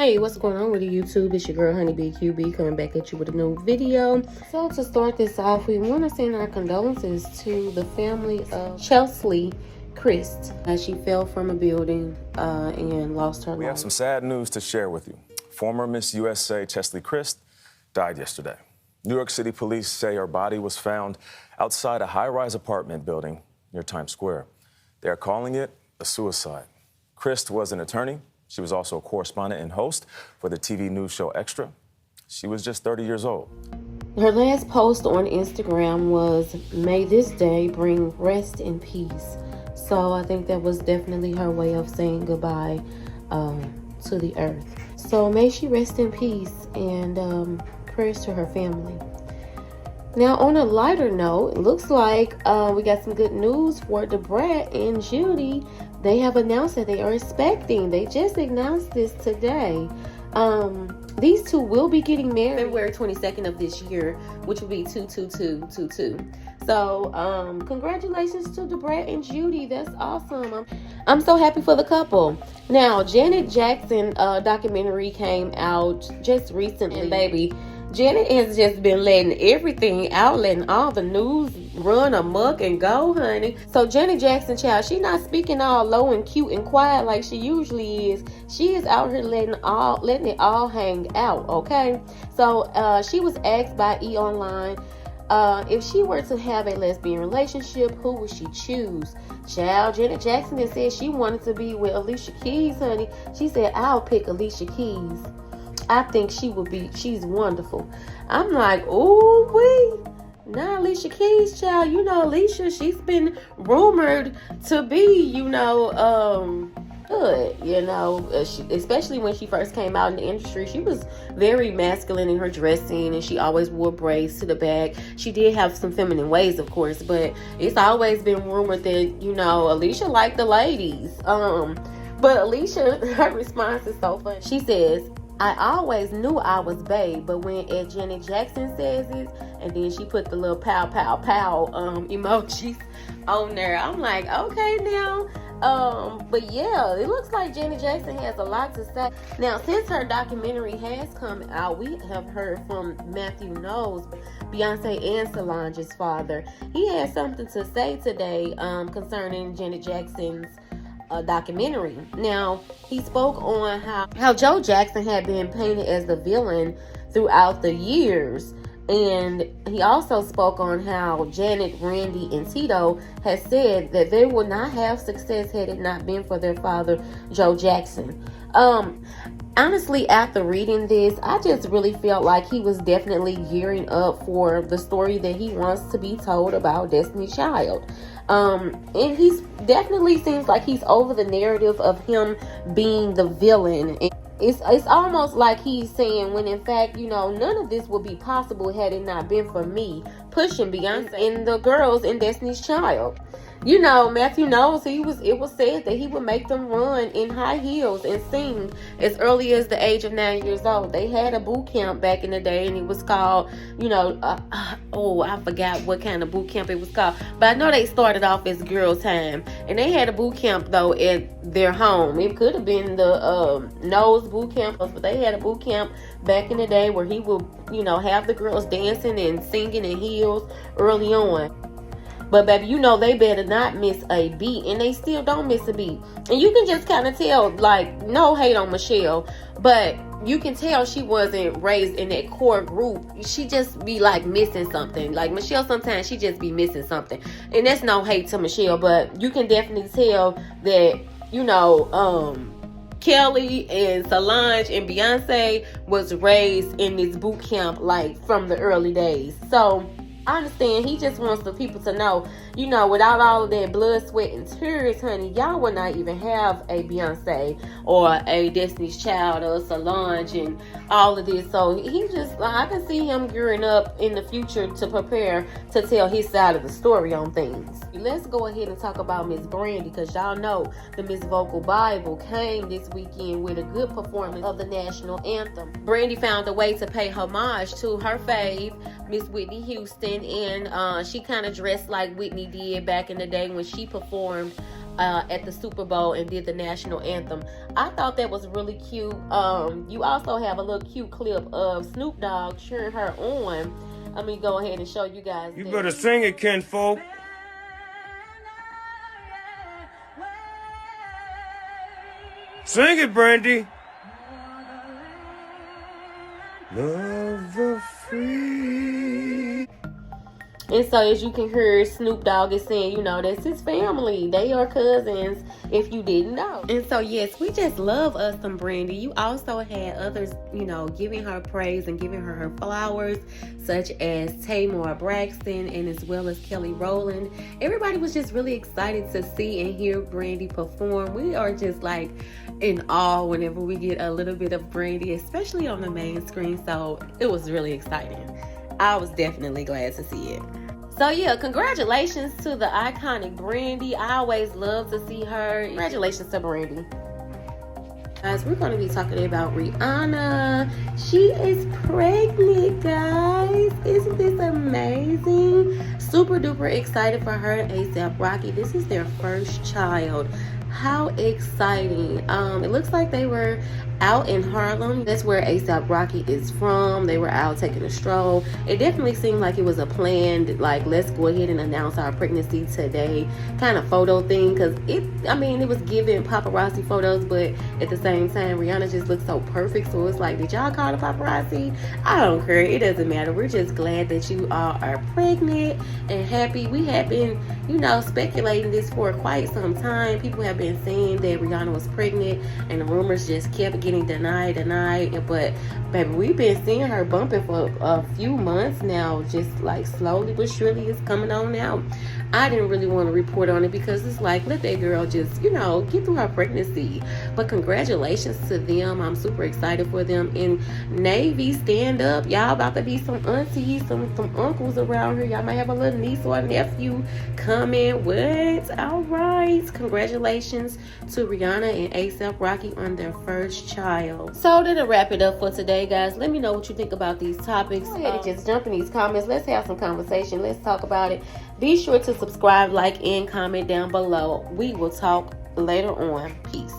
Hey, what's going on with the YouTube? It's your girl Honeybee QB coming back at you with a new video. So to start this off, we want to send our condolences to the family of Chelsea Christ as she fell from a building and lost her life. We have some sad news to share with you. Former Miss USA Chelsea Christ died yesterday. New York City police say her body was found outside a high-rise apartment building near Times Square. They are calling it a suicide. Christ was an attorney. She was also a correspondent and host for the TV news show Extra. She was just 30 years old. Her last post on Instagram was, "May this day bring rest and peace." So I think that was definitely her way of saying goodbye to the earth. So may she rest in peace, and prayers to her family. Now, on a lighter note, it looks like we got some good news for DaBrat and Judy. They have announced that they are expecting. They just announced this today. These two will be getting married February 22nd of this year, which will be 2/22/22. So, congratulations to DaBrat and Judy. That's awesome. I'm so happy for the couple. Now, Janet Jackson documentary came out just recently. And baby, Janet has just been letting everything out, letting all the news run amok and go, honey. So Janet Jackson, child, she not speaking all low and cute and quiet like she usually is. She is out here letting it all hang out, okay? So she was asked by E! Online if she were to have a lesbian relationship, who would she choose? Child, Janet Jackson has said she wanted to be with Alicia Keys, honey. She said, "I'll pick Alicia Keys. I think she's wonderful." I'm like, ooh wee. Now Alicia Keys, child, you know Alicia, she's been rumored to be, good, especially when she first came out in the industry. She was very masculine in her dressing, and she always wore braids to the back. She did have some feminine ways, of course, but it's always been rumored that, Alicia liked the ladies. But Alicia, her response is so funny. She says, "I always knew I was bae, but when Ed Janet Jackson says it," and then she put the little pow pow pow emojis on there. I'm like, okay now. But yeah, it looks like Janet Jackson has a lot to say. Now, since her documentary has come out, we have heard from Matthew Knowles, Beyonce and Solange's father. He had something to say today concerning Janet Jackson's documentary. Now, he spoke on how Joe Jackson had been painted as the villain throughout the years, and he also spoke on how Janet, Brandy, and Tito had said that they would not have success had it not been for their father, Joe Jackson. Honestly, after reading this, I just really felt like he was definitely gearing up for the story that he wants to be told about Destiny's Child. And he's definitely seems like he's over the narrative of him being the villain. It's almost like he's saying, when in fact, none of this would be possible had it not been for me pushing Beyonce and the girls in Destiny's Child. Matthew Knowles, it was said that he would make them run in high heels and sing as early as the age of 9 years old. They had a boot camp back in the day, and it was called, I forgot what kind of boot camp it was called, but I know they started off as Girl Time, and they had a boot camp though at their home. It could have been the Knowles boot camp, but they had a boot camp back in the day where he would, have the girls dancing and singing in heels early on. But baby, they better not miss a beat, and they still don't miss a beat. And you can just kind of tell, like, no hate on Michelle, but you can tell she wasn't raised in that core group. She just be like missing something. Like Michelle, sometimes she just be missing something. And that's no hate to Michelle, but you can definitely tell that, Kelly and Solange and Beyonce was raised in this boot camp, like, from the early days. So I understand he just wants the people to know, without all of that blood, sweat, and tears, honey, y'all would not even have a Beyonce or a Destiny's Child or Solange and all of this. So he just, I can see him gearing up in the future to prepare to tell his side of the story on things. Let's go ahead and talk about Miss Brandy, because y'all know the Miss Vocal Bible came this weekend with a good performance of the national anthem. Brandy found a way to pay homage to her fave, Miss Whitney Houston, and she kind of dressed like Whitney did back in the day when she performed at the Super Bowl and did the national anthem. I thought that was really cute. You also have a little cute clip of Snoop Dogg cheering her on. Let me go ahead and show you guys. You better sing it, kinfolk. Sing it, Brandy. Love the free. And so as you can hear, Snoop Dogg is saying, you know, that's his family. They are cousins, if you didn't know. And so, yes, we just love us some Brandy. You also had others, you know, giving her praise and giving her flowers, such as Tamar Braxton and as well as Kelly Rowland. Everybody was just really excited to see and hear Brandy perform. We are just like in awe whenever we get a little bit of Brandy, especially on the main screen. So it was really exciting. I was definitely glad to see it. So yeah, congratulations to the iconic Brandy. I always love to see her. Congratulations to Brandy. Guys, we're going to be talking about Rihanna. She is pregnant, guys. Isn't this amazing? Super duper excited for her and A$AP Rocky. This is their first child. How exciting. It looks like they were out in Harlem. That's where A$AP Rocky is from. They were out taking a stroll. It definitely seemed like it was a planned, like, let's go ahead and announce our pregnancy today kind of photo thing, because it was giving paparazzi photos, but at the same time Rihanna just looked so perfect. So it's like, did y'all call the paparazzi? I don't care, it doesn't matter. We're just glad that you all are pregnant and happy. We have been, you know, speculating this for quite some time. People have been saying that Rihanna was pregnant and the rumors just kept getting denied, but baby, we've been seeing her bumping for a few months now, just like slowly but surely it's coming on out. I didn't really want to report on it because it's like, let that girl just, you know, get through her pregnancy. But congratulations to them. I'm super excited for them. In Navy, stand up. Y'all about to be some aunties, some uncles around here. Y'all might have a little niece or a nephew coming. What? All right. Congratulations to Rihanna and A$AP Rocky on their first child. So to wrap it up for today, guys, let me know what you think about these topics. Go ahead and just jump in these comments. Let's have some conversation. Let's talk about it. Be sure to subscribe, like, and comment down below. We will talk later on. Peace.